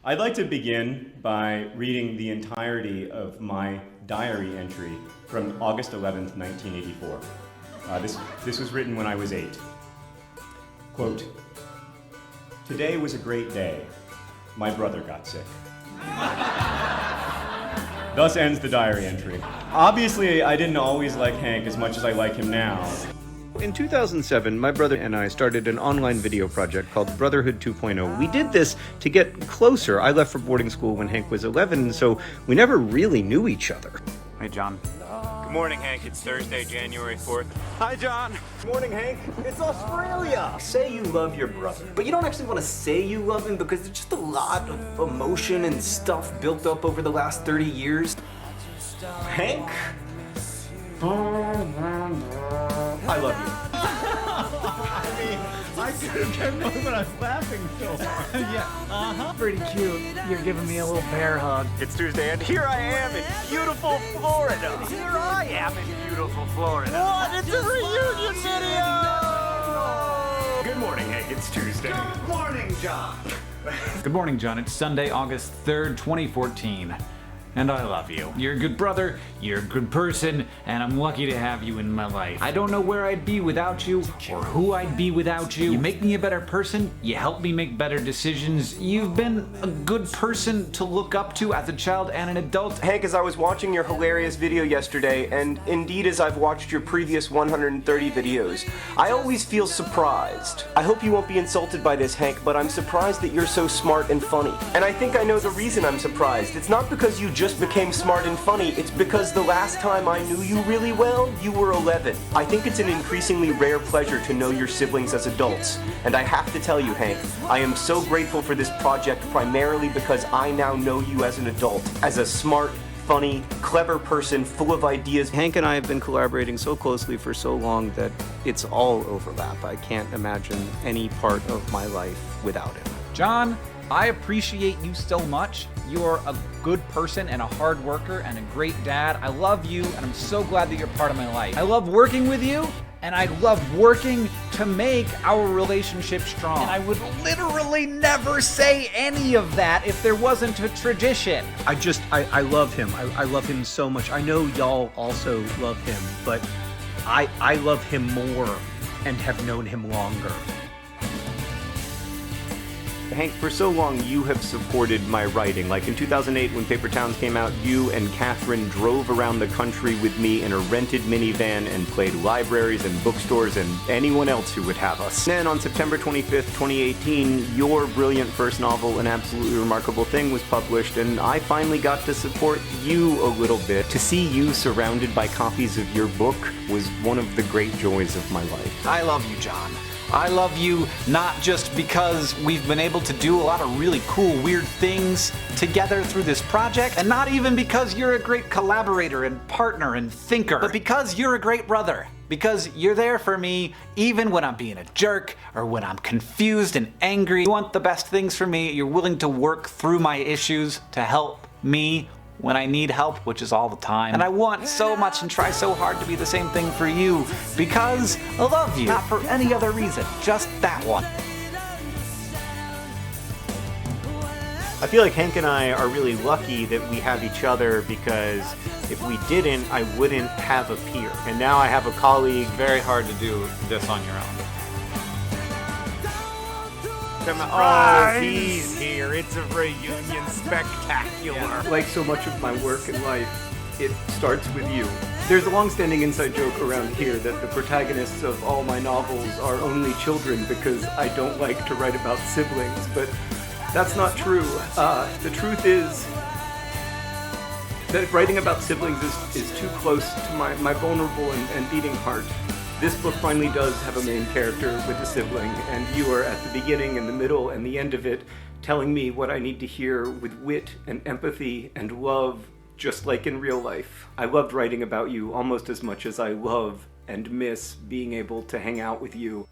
I'd like to begin by reading the entirety of my diary entry from August 11th, 1984. This was written when I was 8. Quote, "Today was a great day. My brother got sick." Thus ends the diary entry. Obviously, I didn't always like Hank as much as I like him now. In 2007, my brother and I started an online video project called Brotherhood 2.0. We did this to get closer. I left for boarding school when Hank was 11, so we never really knew each other. Hey, John. Good morning, Hank. It's Thursday, January 4th. Hi, John. Good morning, Hank. It's Australia. Say you love your brother, but you don't actually want to say you love him because there's just a lot of emotion and stuff built up over the last 30 years. Hank, I love you. I couldn't get more, but I was laughing so hard. Yeah. Pretty cute. You're giving me a little bear hug. It's Tuesday, and here I am in beautiful Florida. Here I am in beautiful Florida. What? It's a reunion video! Good morning, Hank. It's Tuesday. Good morning, John. Good morning, John. It's Sunday, August 3rd, 2014. And I love you. You're a good brother, you're a good person, and I'm lucky to have you in my life. I don't know where I'd be without you, or who I'd be without you. You make me a better person, you help me make better decisions. You've been a good person to look up to as a child and an adult. Hank, as I was watching your hilarious video yesterday, and indeed as I've watched your previous 130 videos, I always feel surprised. I hope you won't be insulted by this, Hank, but I'm surprised that you're so smart and funny. And I think I know the reason I'm surprised. It's not because you just became smart and funny, it's because the last time I knew you really well, you were 11. I think it's an increasingly rare pleasure to know your siblings as adults, and I have to tell you, Hank, I am so grateful for this project primarily because I now know you as an adult, as a smart, funny, clever person full of ideas. Hank and I have been collaborating so closely for so long that it's all overlap. I can't imagine any part of my life without him. John, I appreciate you so much. You're a good person and a hard worker and a great dad. I love you, and I'm so glad that you're part of my life. I love working with you, and I love working to make our relationship strong. And I would literally never say any of that if there wasn't a tradition. I love him. I love him so much. I know y'all also love him, but I love him more and have known him longer. Hank, for so long you have supported my writing. Like in 2008 when Paper Towns came out, you and Catherine drove around the country with me in a rented minivan and played libraries and bookstores and anyone else who would have us. Then on September 25th, 2018, your brilliant first novel, An Absolutely Remarkable Thing, was published, and I finally got to support you a little bit. To see you surrounded by copies of your book was one of the great joys of my life. I love you, John. I love you not just because we've been able to do a lot of really cool, weird things together through this project, and not even because you're a great collaborator and partner and thinker, but because you're a great brother. Because you're there for me even when I'm being a jerk or when I'm confused and angry. You want the best things for me. You're willing to work through my issues to help me when I need help, which is all the time. And I want so much and try so hard to be the same thing for you because I love you. Not for any other reason, just that one. I feel like Hank and I are really lucky that we have each other because if we didn't, I wouldn't have a peer. And now I have a colleague. Very hard to do this on your own. Oh, he's here. It's a reunion spectacular. Like so much of my work in life, it starts with you. There's a long-standing inside joke around here that the protagonists of all my novels are only children because I don't like to write about siblings, but that's not true. The truth is that writing about siblings is too close to my vulnerable and beating heart. This book finally does have a main character with a sibling, and you are at the beginning and the middle and the end of it, telling me what I need to hear with wit and empathy and love, just like in real life. I loved writing about you almost as much as I love and miss being able to hang out with you.